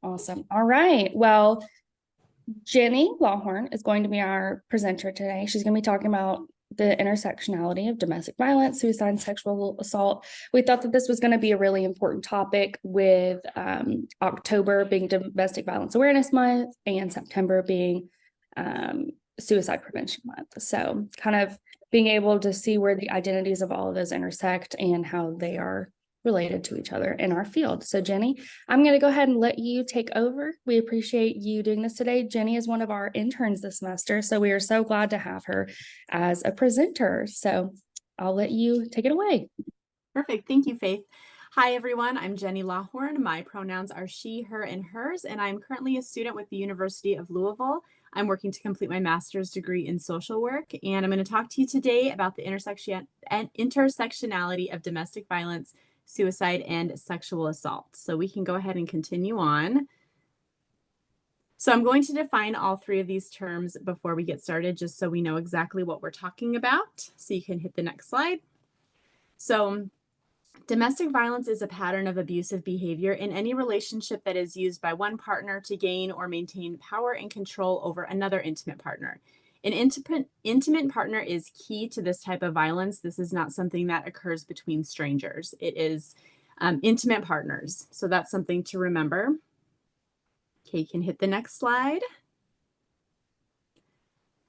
Awesome. All right. Well, Jenny Lawhorn is going to be our presenter today. She's going to be talking about the intersectionality of domestic violence, suicide, and sexual assault. We thought that this was going to be a really important topic with October being Domestic Violence Awareness Month and September being Suicide Prevention Month. So, kind of being able to see where the identities of all of those intersect and how they are related to each other in our field. So, Jenny, I'm going to go ahead and let you take over. We appreciate you doing this today. Jenny is one of our interns this semester, so we are so glad to have her as a presenter. So I'll let you take it away. Perfect. Thank you, Faith. Hi, everyone. I'm Jenny Lawhorn. My pronouns are she, her, and hers, and I'm currently a student with the University of Louisville. I'm working to complete my master's degree in social work, and I'm going to talk to you today about the intersectionality of domestic violence, suicide, and sexual assault. So we can go ahead and continue on. So I'm going to define all three of these terms before we get started, just so we know exactly what we're talking about. So you can hit the next slide. So domestic violence is a pattern of abusive behavior in any relationship that is used by one partner to gain or maintain power and control over another intimate partner. An intimate partner is key to this type of violence. This is not something that occurs between strangers. It is intimate partners. So that's something to remember. Okay, you can hit the next slide.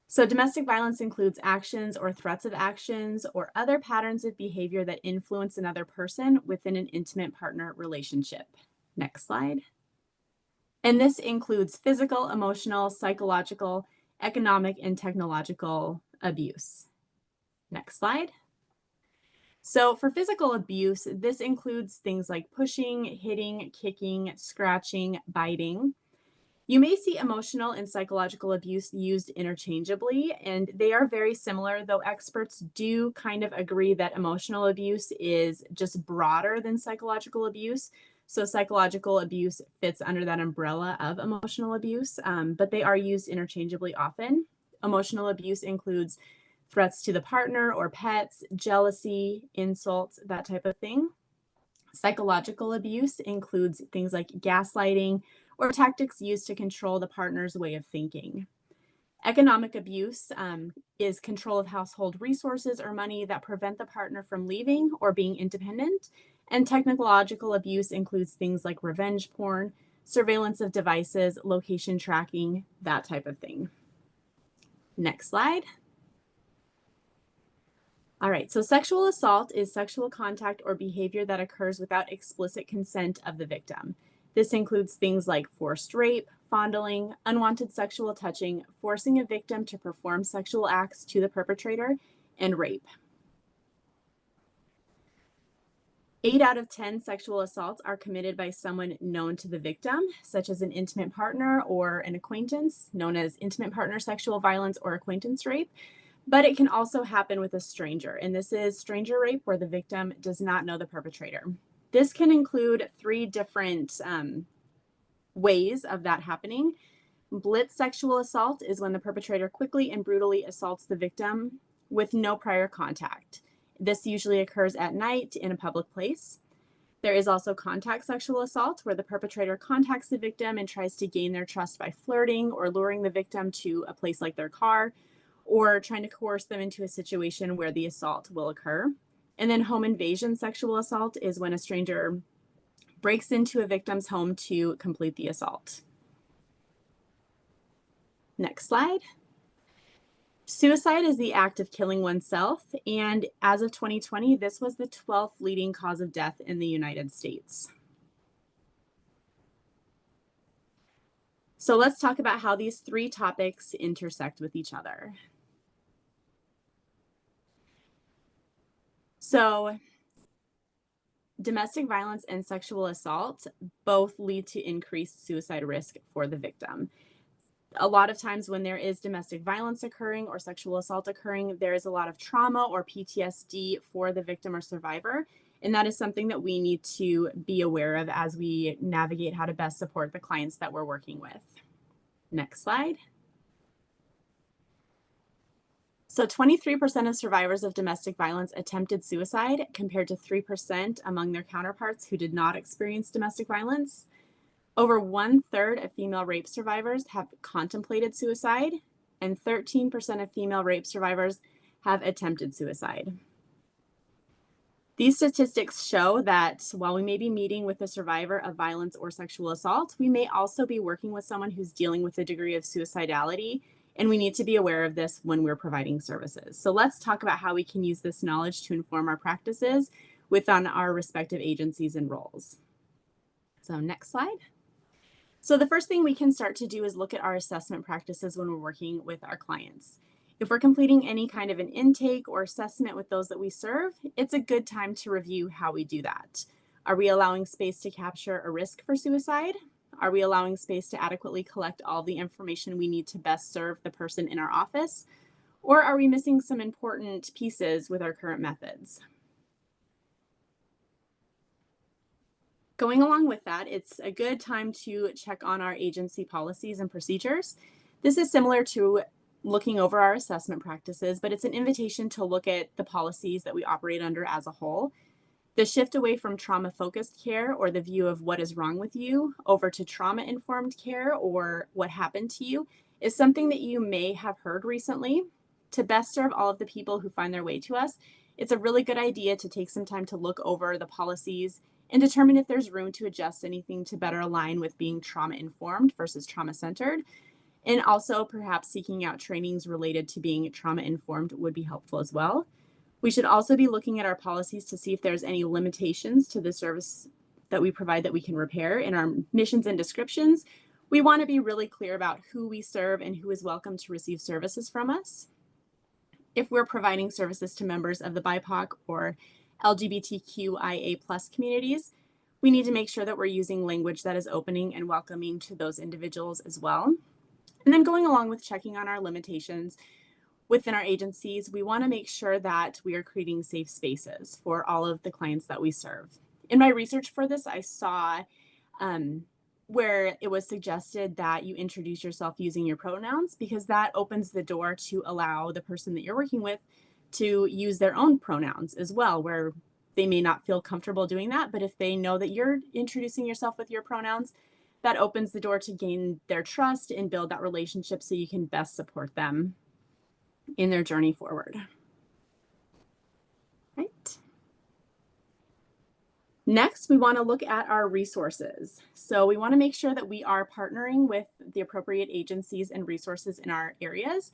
So domestic violence includes actions or threats of actions or other patterns of behavior that influence another person within an intimate partner relationship. Next slide. And this includes physical, emotional, psychological, economic, and technological abuse. Next slide. So for physical abuse, this includes things like pushing, hitting, kicking, scratching, biting. You may see emotional and psychological abuse used interchangeably, and they are very similar, though experts do kind of agree that emotional abuse is just broader than psychological abuse. So psychological abuse fits under that umbrella of emotional abuse, but they are used interchangeably often. Emotional abuse includes threats to the partner or pets, jealousy, insults, that type of thing. Psychological abuse includes things like gaslighting or tactics used to control the partner's way of thinking. Economic abuse is control of household resources or money that prevent the partner from leaving or being independent. And technological abuse includes things like revenge porn, surveillance of devices, location tracking, that type of thing. Next slide. All right, so sexual assault is sexual contact or behavior that occurs without explicit consent of the victim. This includes things like forced rape, fondling, unwanted sexual touching, forcing a victim to perform sexual acts to the perpetrator, and rape. 8 out of 10 sexual assaults are committed by someone known to the victim, such as an intimate partner or an acquaintance, known as intimate partner sexual violence or acquaintance rape. But it can also happen with a stranger, and this is stranger rape where the victim does not know the perpetrator. This can include 3 different ways of that happening. Blitz sexual assault is when the perpetrator quickly and brutally assaults the victim with no prior contact. This usually occurs at night in a public place. There is also contact sexual assault, where the perpetrator contacts the victim and tries to gain their trust by flirting or luring the victim to a place like their car, or trying to coerce them into a situation where the assault will occur. And then home invasion sexual assault is when a stranger breaks into a victim's home to complete the assault. Next slide. Suicide is the act of killing oneself, and as of 2020, this was the 12th leading cause of death in the United States. So let's talk about how these 3 topics intersect with each other. So domestic violence and sexual assault both lead to increased suicide risk for the victim. A lot of times when there is domestic violence occurring or sexual assault occurring, there is a lot of trauma or PTSD for the victim or survivor. And that is something that we need to be aware of as we navigate how to best support the clients that we're working with. Next slide. So 23% of survivors of domestic violence attempted suicide, compared to 3% among their counterparts who did not experience domestic violence. Over 1/3 of female rape survivors have contemplated suicide, and 13% of female rape survivors have attempted suicide. These statistics show that while we may be meeting with a survivor of violence or sexual assault, we may also be working with someone who's dealing with a degree of suicidality, and we need to be aware of this when we're providing services. So let's talk about how we can use this knowledge to inform our practices within our respective agencies and roles. So next slide. So the first thing we can start to do is look at our assessment practices when we're working with our clients. If we're completing any kind of an intake or assessment with those that we serve, it's a good time to review how we do that. Are we allowing space to capture a risk for suicide? Are we allowing space to adequately collect all the information we need to best serve the person in our office? Or are we missing some important pieces with our current methods? Going along with that, it's a good time to check on our agency policies and procedures. This is similar to looking over our assessment practices, but it's an invitation to look at the policies that we operate under as a whole. The shift away from trauma-focused care, or the view of what is wrong with you, over to trauma-informed care, or what happened to you, is something that you may have heard recently. To best serve all of the people who find their way to us, it's a really good idea to take some time to look over the policies and determine if there's room to adjust anything to better align with being trauma-informed versus trauma-centered. And also perhaps seeking out trainings related to being trauma-informed would be helpful as well. We should also be looking at our policies to see if there's any limitations to the service that we provide that we can repair. In our missions and descriptions, we want to be really clear about who we serve and who is welcome to receive services from us. If we're providing services to members of the BIPOC or LGBTQIA+ communities, we need to make sure that we're using language that is opening and welcoming to those individuals as well. And then going along with checking on our limitations within our agencies, we want to make sure that we are creating safe spaces for all of the clients that we serve. In my research for this, I saw where it was suggested that you introduce yourself using your pronouns, because that opens the door to allow the person that you're working with to use their own pronouns as well, where they may not feel comfortable doing that. But if they know that you're introducing yourself with your pronouns, that opens the door to gain their trust and build that relationship so you can best support them in their journey forward. Right. Next, we want to look at our resources. So we want to make sure that we are partnering with the appropriate agencies and resources in our areas.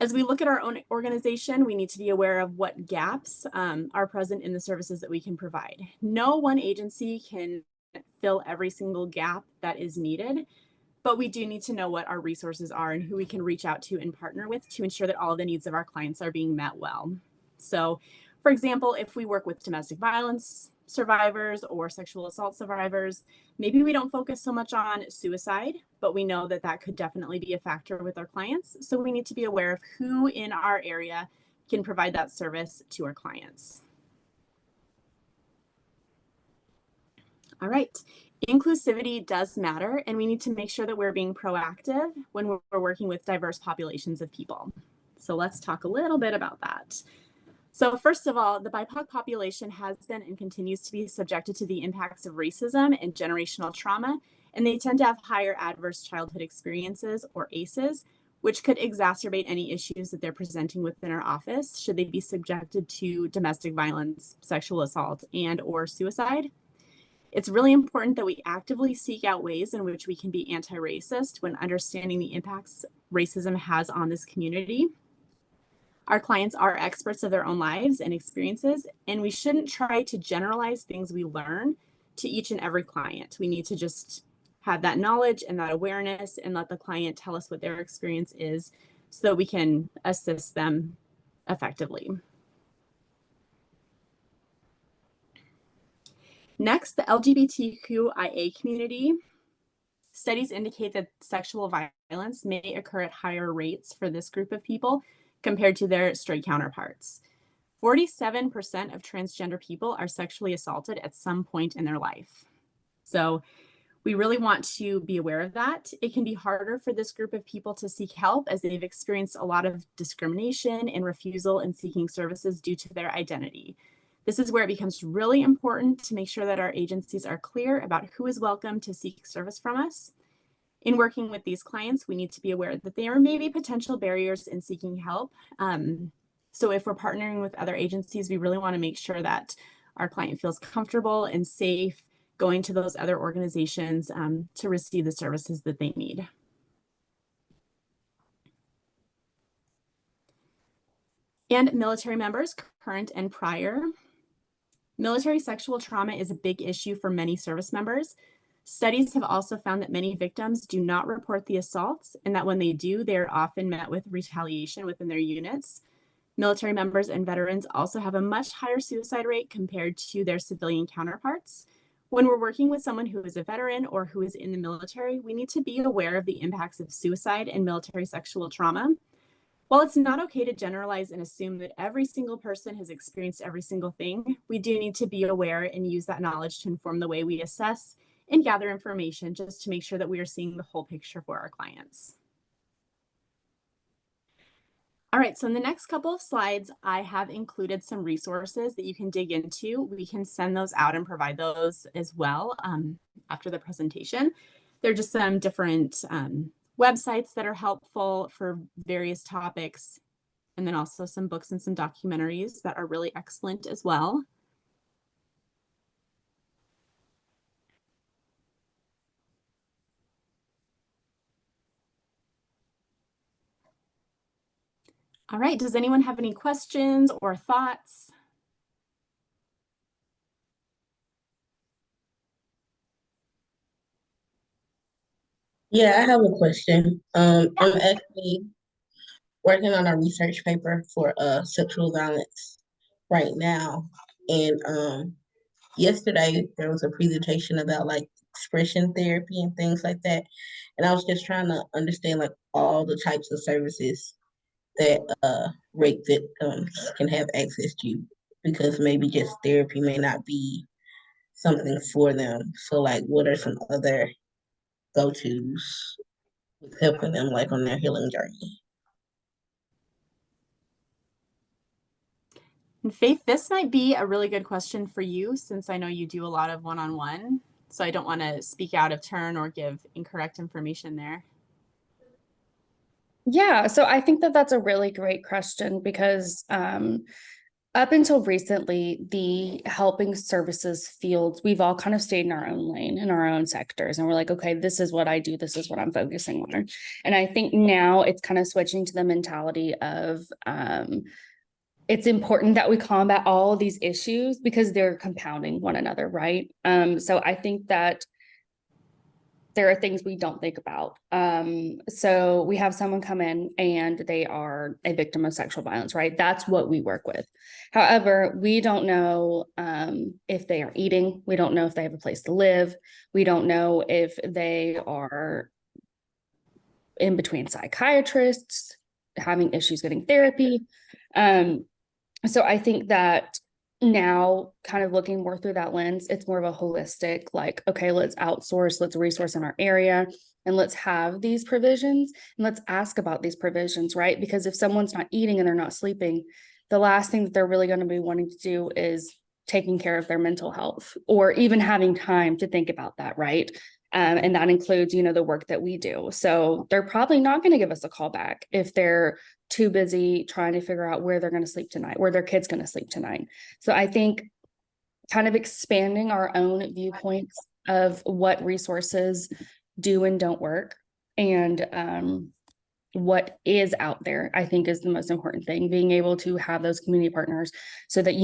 As we look at our own organization, we need to be aware of what gaps are present in the services that we can provide. No one agency can fill every single gap that is needed, but we do need to know what our resources are and who we can reach out to and partner with to ensure that all of the needs of our clients are being met well. So, for example, if we work with domestic violence survivors or sexual assault survivors, maybe we don't focus so much on suicide, but we know that that could definitely be a factor with our clients. So we need to be aware of who in our area can provide that service to our clients. All right. Inclusivity does matter, and we need to make sure that we're being proactive when we're working with diverse populations of people. So let's talk a little bit about that. So first of all, the BIPOC population has been and continues to be subjected to the impacts of racism and generational trauma, and they tend to have higher adverse childhood experiences, or ACEs, which could exacerbate any issues that they're presenting within our office should they be subjected to domestic violence, sexual assault, and/or suicide. It's really important that we actively seek out ways in which we can be anti-racist when understanding the impacts racism has on this community. Our clients are experts of their own lives and experiences, and we shouldn't try to generalize things we learn to each and every client. We need to just have that knowledge and that awareness and let the client tell us what their experience is so that we can assist them effectively. Next, the LGBTQIA community. Studies indicate that sexual violence may occur at higher rates for this group of people compared to their straight counterparts. 47% of transgender people are sexually assaulted at some point in their life. So we really want to be aware of that. It can be harder for this group of people to seek help as they've experienced a lot of discrimination and refusal in seeking services due to their identity. This is where it becomes really important to make sure that our agencies are clear about who is welcome to seek service from us. In working with these clients, we need to be aware that there may be potential barriers in seeking help. So if we're partnering with other agencies, we really want to make sure that our client feels comfortable and safe going to those other organizations to receive the services that they need. And military members, current and prior. Military sexual trauma is a big issue for many service members. Studies have also found that many victims do not report the assaults, and that when they do, they are often met with retaliation within their units. Military members and veterans also have a much higher suicide rate compared to their civilian counterparts. When we're working with someone who is a veteran or who is in the military, we need to be aware of the impacts of suicide and military sexual trauma. While it's not okay to generalize and assume that every single person has experienced every single thing, we do need to be aware and use that knowledge to inform the way we assess and gather information, just to make sure that we are seeing the whole picture for our clients. All right, so in the next couple of slides, I have included some resources that you can dig into. We can send those out and provide those as well after the presentation. They're just some different websites that are helpful for various topics, and then also some books and some documentaries that are really excellent as well. All right, does anyone have any questions or thoughts? Yeah, I have a question. I'm actually working on a research paper for sexual violence right now. And yesterday there was a presentation about like expression therapy and things like that. And I was just trying to understand like all the types of services that rape victims can have access to, because maybe just therapy may not be something for them. So like what are some other go-tos with helping them like on their healing journey? And Faith, this might be a really good question for you, since I know you do a lot of one-on-one. So I don't want to speak out of turn or give incorrect information there. Yeah, so I think that that's a really great question because up until recently, the helping services fields, we've all kind of stayed in our own lane, in our own sectors. And we're like, okay, this is what I do. This is what I'm focusing on. And I think now it's kind of switching to the mentality of it's important that we combat all of these issues because they're compounding one another, right? So I think that there are things we don't think about. So we have someone come in and they are a victim of sexual violence, right? That's what we work with. However, we don't know if they are eating. We don't know if they have a place to live. We don't know if they are in between psychiatrists, having issues getting therapy. So I think that now kind of looking more through that lens, it's more of a holistic, like, okay, let's outsource, let's resource in our area, and let's have these provisions and let's ask about these provisions, right? Because if someone's not eating and they're not sleeping, the last thing that they're really going to be wanting to do is taking care of their mental health or even having time to think about that, right? And that includes, the work that we do. So they're probably not going to give us a call back if they're too busy trying to figure out where they're going to sleep tonight, where their kid's going to sleep tonight. So I think kind of expanding our own viewpoints of what resources do and don't work and what is out there, I think is the most important thing, being able to have those community partners so that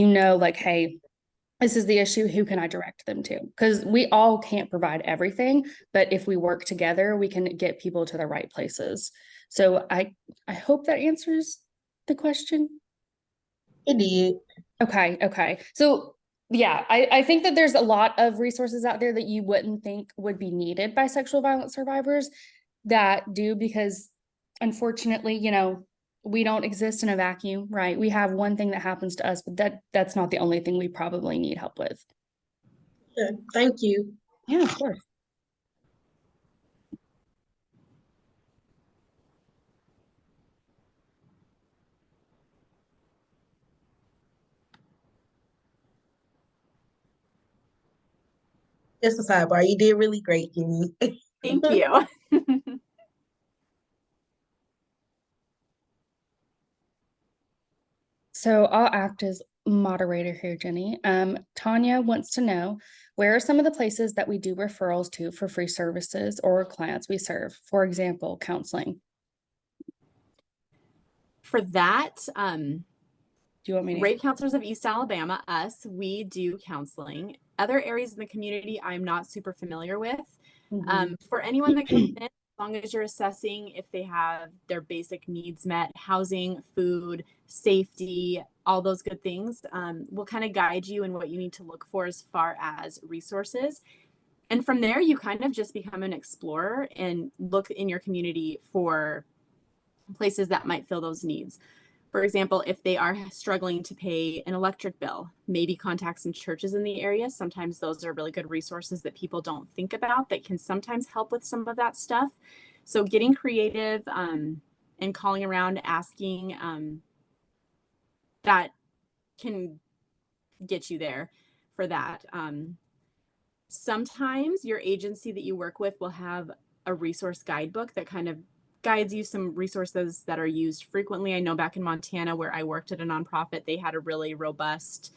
like, hey, this is the issue, who can I direct them to? Because we all can't provide everything, but if we work together, we can get people to the right places. So I hope that answers the question. It did. Okay. So yeah, I think that there's a lot of resources out there that you wouldn't think would be needed by sexual violence survivors that do, because unfortunately, we don't exist in a vacuum, right? We have one thing that happens to us, but that's not the only thing we probably need help with. Yeah, thank you. Yeah, of course. Just a sidebar. You did really great, Jenny. Thank you. So I'll act as moderator here, Jenny. Tanya wants to know, where are some of the places that we do referrals to for free services or clients we serve? For example, counseling. For that, Do you want me to? Rape Counselors of East Alabama, us, we do counseling. Other areas in the community I'm not super familiar with. For anyone that comes in, as long as you're assessing if they have their basic needs met, housing, food, safety, all those good things, we'll kind of guide you in what you need to look for as far as resources. And from there, you kind of just become an explorer and look in your community for places that might fill those needs. For example, if they are struggling to pay an electric bill, maybe contact some churches in the area. Sometimes those are really good resources that people don't think about that can sometimes help with some of that stuff. So getting creative and calling around, asking, that can get you there for that. Sometimes your agency that you work with will have a resource guidebook that kind of guides you some resources that are used frequently. I know back in Montana where I worked at a nonprofit, they had a really robust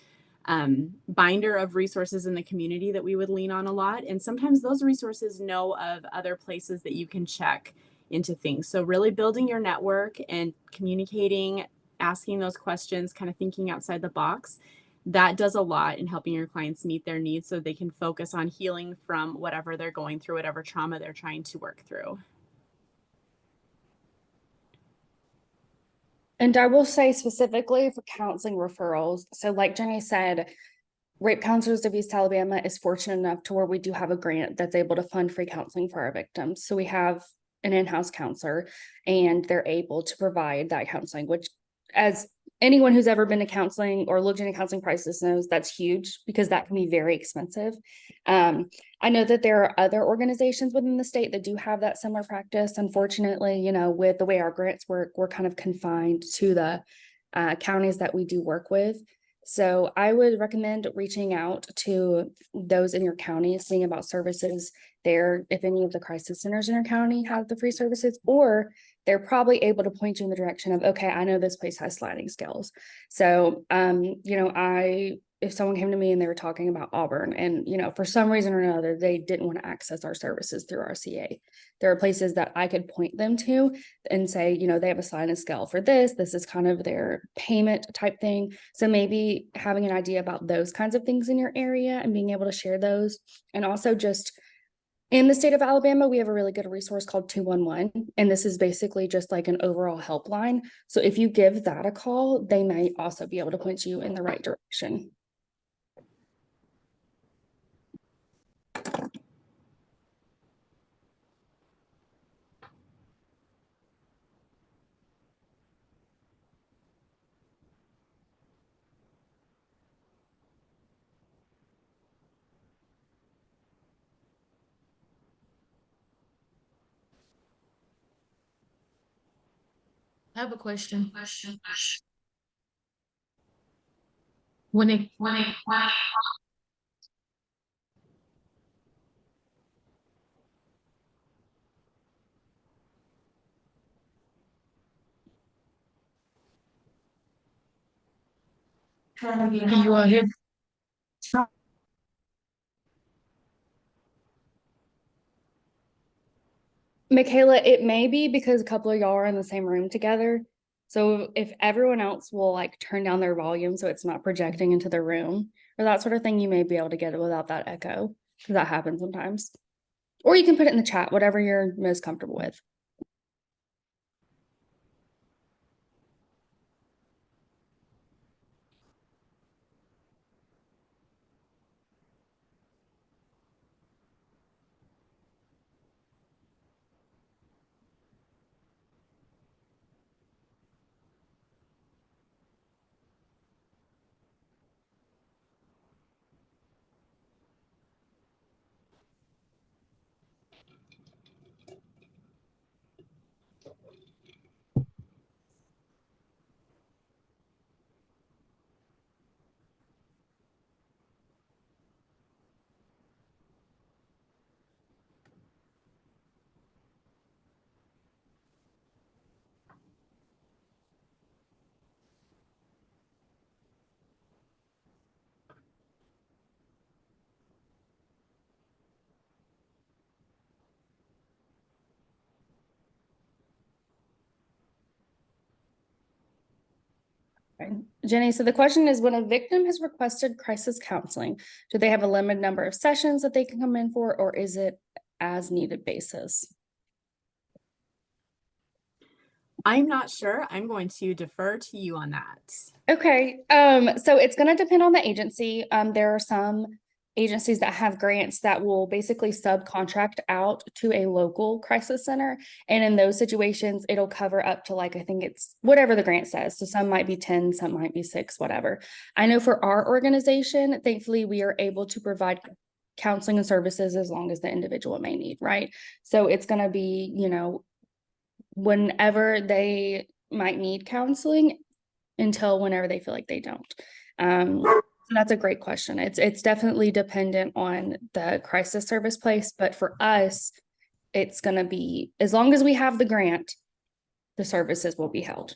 binder of resources in the community that we would lean on a lot. And sometimes those resources know of other places that you can check into things. So really building your network and communicating, asking those questions, kind of thinking outside the box, that does a lot in helping your clients meet their needs so they can focus on healing from whatever they're going through, whatever trauma they're trying to work through. And I will say specifically for counseling referrals. So like Jenny said, Rape Counselors of East Alabama is fortunate enough to where we do have a grant that's able to fund free counseling for our victims. So we have an in-house counselor and they're able to provide that counseling, which, as anyone who's ever been to counseling or looked into counseling prices knows, that's huge because that can be very expensive. I know that there are other organizations within the state that do have that similar practice. Unfortunately, with the way our grants work, we're kind of confined to the counties that we do work with. So I would recommend reaching out to those in your county, seeing about services there, if any of the crisis centers in your county have the free services, or they're probably able to point you in the direction of, okay, I know this place has sliding scales. So, if someone came to me and they were talking about Auburn and, for some reason or another, they didn't want to access our services through RCEA, there are places that I could point them to and say, they have a sliding scale for this. This is kind of their payment type thing. So maybe having an idea about those kinds of things in your area and being able to share those. And also just in the state of Alabama, we have a really good resource called 211. And this is basically just like an overall helpline. So if you give that a call, they might also be able to point you in the right direction. I have a question. When it can you all hear? Michaela, it may be because a couple of y'all are in the same room together. So if everyone else will like turn down their volume so it's not projecting into the room or that sort of thing, you may be able to get it without that echo, because that happens sometimes. Or you can put it in the chat, whatever you're most comfortable with. Okay. Jenny, so the question is, when a victim has requested crisis counseling, do they have a limited number of sessions that they can come in for, or is it as needed basis? I'm not sure. I'm going to defer to you on that. Okay, so it's gonna depend on the agency. There are some agencies that have grants that will basically subcontract out to a local crisis center. And in those situations, it'll cover up to like, I think it's whatever the grant says. So some might be 10, some might be 6, whatever. I know for our organization, thankfully, we are able to provide counseling and services as long as the individual may need, right? So it's gonna be, whenever they might need counseling until whenever they feel like they don't. So that's a great question. It's definitely dependent on the crisis service place, but for us, it's going to be, as long as we have the grant, the services will be held.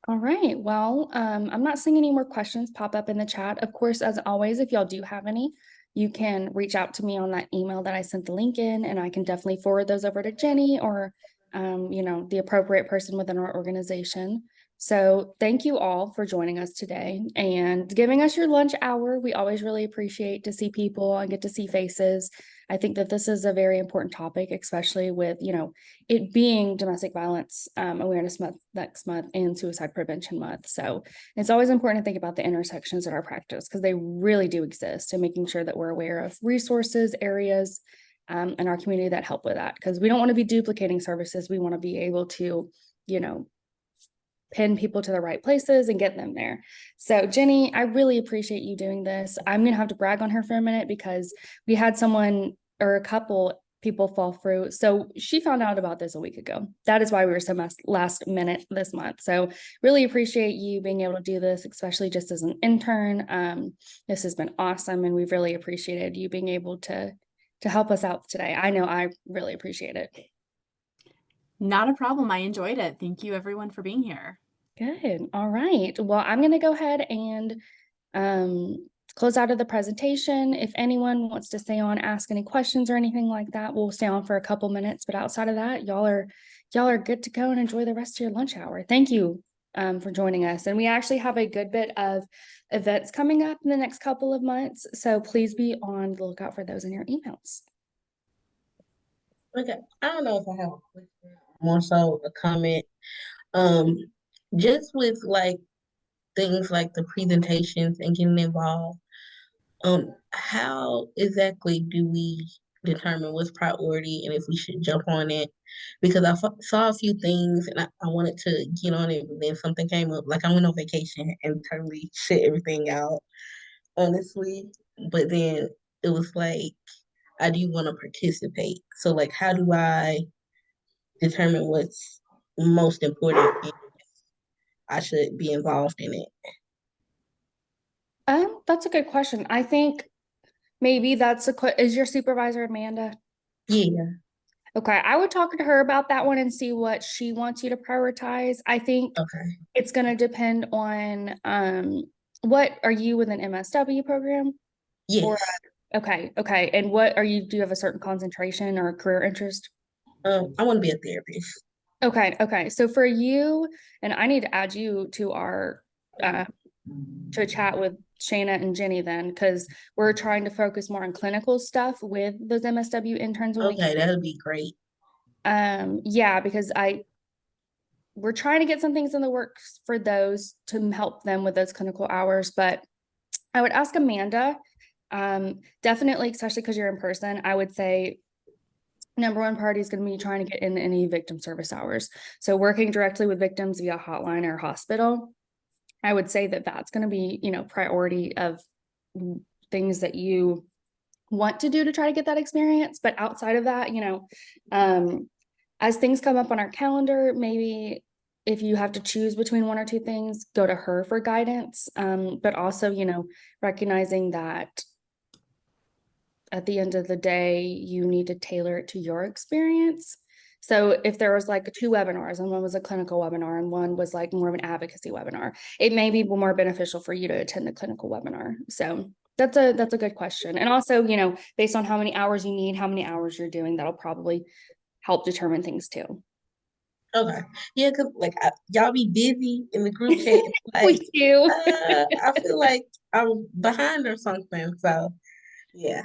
All right. Well, I'm not seeing any more questions pop up in the chat. Of course, as always, if y'all do have any, you can reach out to me on that email that I sent the link in, and I can definitely forward those over to Jenny or, the appropriate person within our organization. So thank you all for joining us today and giving us your lunch hour. We always really appreciate to see people and get to see faces. I think that this is a very important topic, especially with, it being Domestic Violence Awareness Month next month and Suicide Prevention Month. So it's always important to think about the intersections in our practice because they really do exist, and making sure that we're aware of resources, areas in our community that help with that, because we don't want to be duplicating services. We want to be able to, pin people to the right places and get them there. So Jenny, I really appreciate you doing this. I'm gonna have to brag on her for a minute because we had someone or a couple people fall through. So she found out about this a week ago. That is why we were so last minute this month. So really appreciate you being able to do this, especially just as an intern. This has been awesome, and we've really appreciated you being able to help us out today. I know I really appreciate it. Not a problem. I enjoyed it. Thank you everyone for being here. Good. All right. Well, I'm going to go ahead and close out of the presentation. If anyone wants to stay on, ask any questions or anything like that, we'll stay on for a couple minutes. But outside of that, y'all are good to go and enjoy the rest of your lunch hour. Thank you for joining us. And we actually have a good bit of events coming up in the next couple of months. So please be on the lookout for those in your emails. Okay, I don't know if I have a question, more so a comment. Um, just with like things like the presentations and getting involved, how exactly do we determine what's priority and if we should jump on it? Because I saw a few things and I wanted to get on it, but then something came up. Like I went on vacation and totally shit everything out, honestly. But then it was like, I do want to participate. So like, how do I determine what's most important and I should be involved in it? That's a good question. I think maybe that's is your supervisor Amanda? Yeah. Okay, I would talk to her about that one and see what she wants you to prioritize. I think Okay. it's going to depend on what are you with an MSW program? Yes. Okay. And do you have a certain concentration or career interest? I want to be a therapist. Okay. So for you, and I need to add you to our to chat with Shayna and Jenny then, because we're trying to focus more on clinical stuff with those MSW interns when we Okay, that'll be great. yeah, because we're trying to get some things in the works for those to help them with those clinical hours. But I would ask Amanda, definitely, especially because you're in person, I would say number one priority is going to be trying to get in any victim service hours. So working directly with victims via hotline or hospital, I would say that that's going to be, priority of things that you want to do to try to get that experience. But outside of that, as things come up on our calendar, maybe if you have to choose between one or two things, go to her for guidance. But also, recognizing that at the end of the day, you need to tailor it to your experience. So if there was like two webinars and one was a clinical webinar and one was like more of an advocacy webinar, it may be more beneficial for you to attend the clinical webinar. So that's a good question. And also, you know, based on how many hours you need, how many hours you're doing, that'll probably help determine things too. Okay. Yeah, cause like y'all be busy in the group chat. We Like, do. I feel like I'm behind or something. So, yeah.